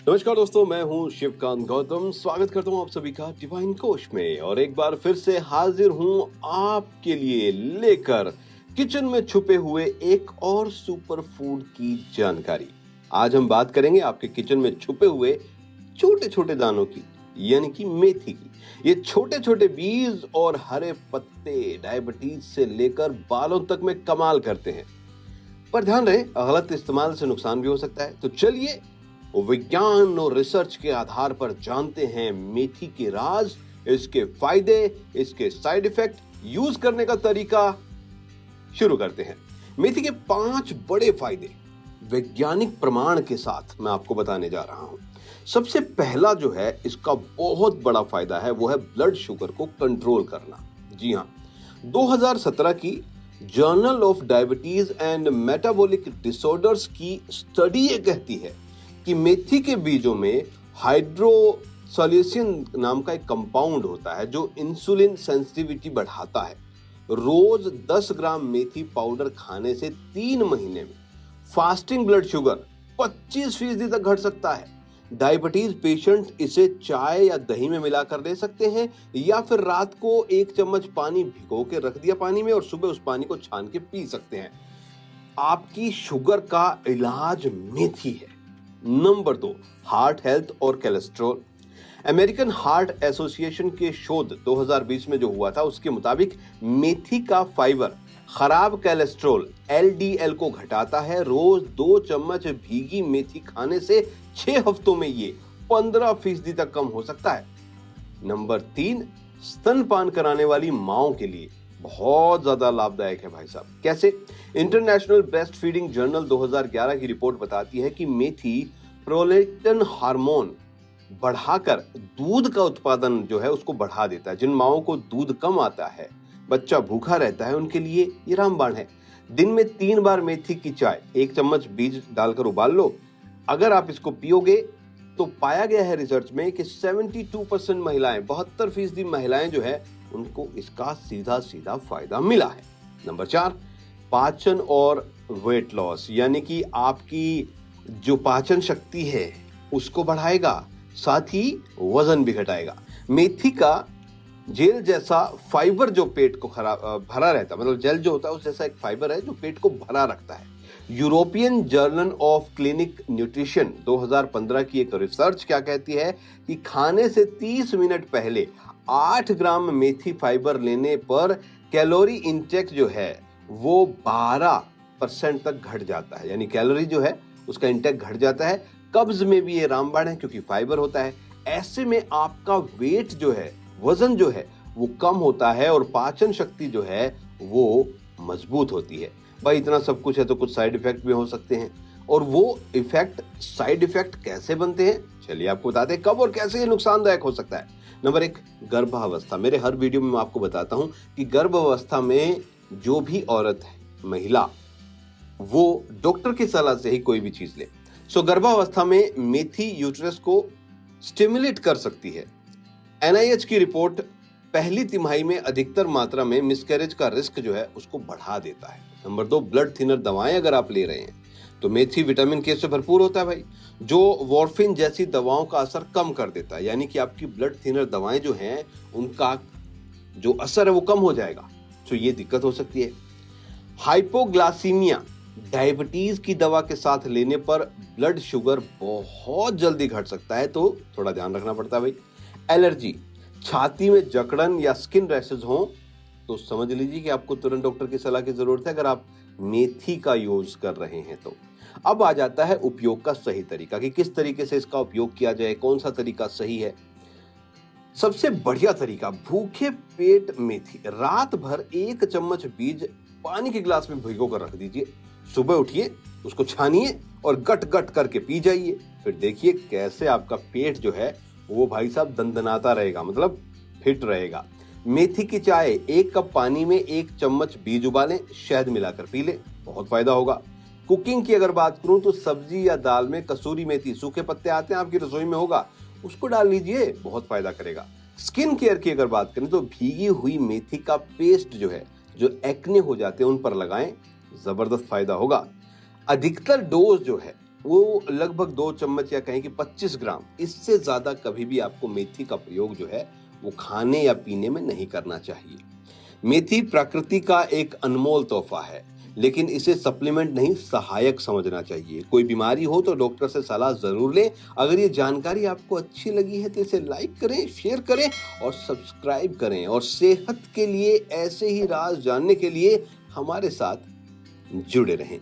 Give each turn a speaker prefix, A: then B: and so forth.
A: नमस्कार दोस्तों, मैं हूं शिवकांत गौतम। स्वागत करता हूं आप सभी का डिवाइन कोश में और एक बार फिर से हाजिर हूं आपके लिए लेकर किचन में छुपे हुए एक और सुपर फूड की जानकारी। आज हम बात करेंगे आपके किचन में छुपे हुए छोटे छोटे दानों की, यानी कि मेथी की। ये छोटे छोटे बीज और हरे पत्ते डायबिटीज से लेकर बालों तक में कमाल करते हैं, पर ध्यान रहे गलत इस्तेमाल से नुकसान भी हो सकता है। तो चलिए विज्ञान और रिसर्च के आधार पर जानते हैं मेथी के राज, इसके फायदे, इसके साइड इफेक्ट, यूज करने का तरीका। शुरू करते हैं। मेथी के 5 बड़े फायदे वैज्ञानिक प्रमाण के साथ मैं आपको बताने जा रहा हूं। सबसे पहला जो है इसका बहुत बड़ा फायदा है, वो है ब्लड शुगर को कंट्रोल करना। जी हां, 2017 की journal of diabetes and metabolic disorders की स्टडी ये कहती है कि मेथी के बीजों में हाइड्रोसोल्यूसिन नाम का एक कंपाउंड होता है जो इंसुलिन सेंसिटिविटी बढ़ाता है। रोज 10 ग्राम मेथी पाउडर खाने से 3 महीने में फास्टिंग ब्लड शुगर 25% तक घट सकता है। डायबिटीज पेशेंट इसे चाय या दही में मिलाकर ले सकते हैं, या फिर रात को 1 चम्मच पानी भिगो के रख दिया पानी में और सुबह उस पानी को छान के पी सकते हैं। आपकी शुगर का इलाज मेथी है। नंबर 2, हार्ट हेल्थ और कोलेस्ट्रॉल। अमेरिकन हार्ट एसोसिएशन के शोध 2020 में जो हुआ था उसके मुताबिक मेथी का फाइबर खराब कोलेस्ट्रॉल LDL को घटाता है। रोज 2 चम्मच भीगी मेथी खाने से 6 हफ्तों में ये 15% तक कम हो सकता है। नंबर 3, स्तनपान कराने वाली माओं के लिए बहुत ज्यादा लाभदायक है भाई साहब। कैसे? इंटरनेशनल ब्रेस्ट फीडिंग जर्नल 2011 की रिपोर्ट बताती है कि मेथी प्रोलैक्टिन हार्मोन बढ़ाकर दूध का उत्पादन जो है उसको बढ़ा देता है। जिन माओं को दूध कम आता है, बच्चा भूखा रहता है, उनके लिए ये रामबाण है। दिन में 3 बार मेथी की चाय 1 चम्मच बीज डालकर उबाल लो। अगर आप इसको पियोगे तो पाया गया है रिसर्च में कि 72% महिलाएं, 72% महिलाएं जो है उनको इसका सीधा सीधा फायदा मिला है। नंबर 4, पाचन और वेट लॉस, यानी कि आपकी जो पाचन शक्ति है उसको बढ़ाएगा, साथ ही वजन भी घटाएगा। मेथी का जेल जैसा फाइबर जो पेट को भरा रहता है, मतलब जेल जो होता है उस जैसा एक फाइबर है जो पेट को भरा रखता है। European journal of clinic nutrition 2015 की एक रिसर्च क्या कहती है कि खाने से 30 मिनट पहले 8 ग्राम मेथी फाइबर लेने पर कैलोरी इंटेक जो है वो 12% तक घट जाता है, यानी कैलोरी जो है उसका इंटेक घट जाता है। कब्ज में भी ये रामबाण है क्योंकि फाइबर होता है। ऐसे में आपका वेट जो है, वजन जो है वो कम होता है और पाचन शक्ति जो है वो मजबूत होती है। भाई इतना सब कुछ है तो कुछ साइड इफेक्ट भी हो सकते हैं, और वो साइड इफेक्ट कैसे बनते हैं चलिए आपको बताते हैं कब और कैसे ये नुकसानदायक हो सकता है। नंबर 1, गर्भावस्था। मेरे हर वीडियो में मैं आपको बताता हूं कि गर्भावस्था में जो भी औरत है, महिला, वो डॉक्टर की सलाह से ही कोई भी चीज ले। गर्भावस्था में मेथी यूट्रस को स्टिमुलेट कर सकती है। NIH की रिपोर्ट पहली तिमाही में अधिकतर मात्रा में मिसकैरेज का रिस्क जो है उसको बढ़ा देता है। नंबर 2, ब्लड थिनर दवाएं अगर आप ले रहे हैं तो मेथी विटामिन K से भरपूर होता है भाई, जो वॉर्फिन जैसी दवाओं का असर कम कर देता है, यानी कि आपकी ब्लड थिनर दवाएं जो हैं उनका जो असर है वो कम हो जाएगा, तो ये दिक्कत हो सकती है। हाइपोग्लासीमिया, डायबिटीज की दवा के साथ लेने पर ब्लड शुगर बहुत जल्दी घट सकता है, तो थोड़ा ध्यान रखना पड़ता है भाई। एलर्जी, छाती में जकड़न या स्किन रैशेज हो तो समझ लीजिए कि आपको तुरंत डॉक्टर की सलाह की जरूरत है अगर आप मेथी का यूज कर रहे हैं तो। अब आ जाता है उपयोग का सही तरीका कि किस तरीके से इसका उपयोग किया जाए, कौन सा तरीका सही है। सबसे बढ़िया तरीका, भूखे पेट मेथी रात भर 1 चम्मच बीज पानी के गिलास में भिगो कर रख दीजिए। सुबह उठिए, उसको छानिए और गट गट करके पी जाइए। फिर देखिए कैसे आपका पेट जो है वो भाई साहब दंदनाता रहेगा, मतलब फिट रहेगा। मेथी की चाय 1 कप पानी में 1 चम्मच बीज उबालें, शहद मिलाकर पी लें, बहुत फायदा होगा। कुकिंग की अगर बात करूं तो सब्जी या दाल में कसूरी मेथी, सूखे पत्ते आते हैं आपकी रसोई में होगा, उसको डाल लीजिए, बहुत फायदा करेगा। स्किन केयर की अगर बात करें तो भीगी हुई मेथी का पेस्ट जो है, जो एक्ने हो जाते हैं उन पर लगाएं, जबरदस्त फायदा होगा। अधिकतर डोज जो है वो लगभग 2 चम्मच या कहें कि 25 ग्राम, इससे ज़्यादा कभी भी आपको मेथी का प्रयोग जो है वो खाने या पीने में नहीं करना चाहिए। मेथी प्रकृति का एक अनमोल तोहफा है, लेकिन इसे सप्लीमेंट नहीं सहायक समझना चाहिए। कोई बीमारी हो तो डॉक्टर से सलाह जरूर लें। अगर ये जानकारी आपको अच्छी लगी है तो इसे लाइक करें, शेयर करें और सब्सक्राइब करें। और सेहत के लिए ऐसे ही राज जानने के लिए हमारे साथ जुड़े रहें।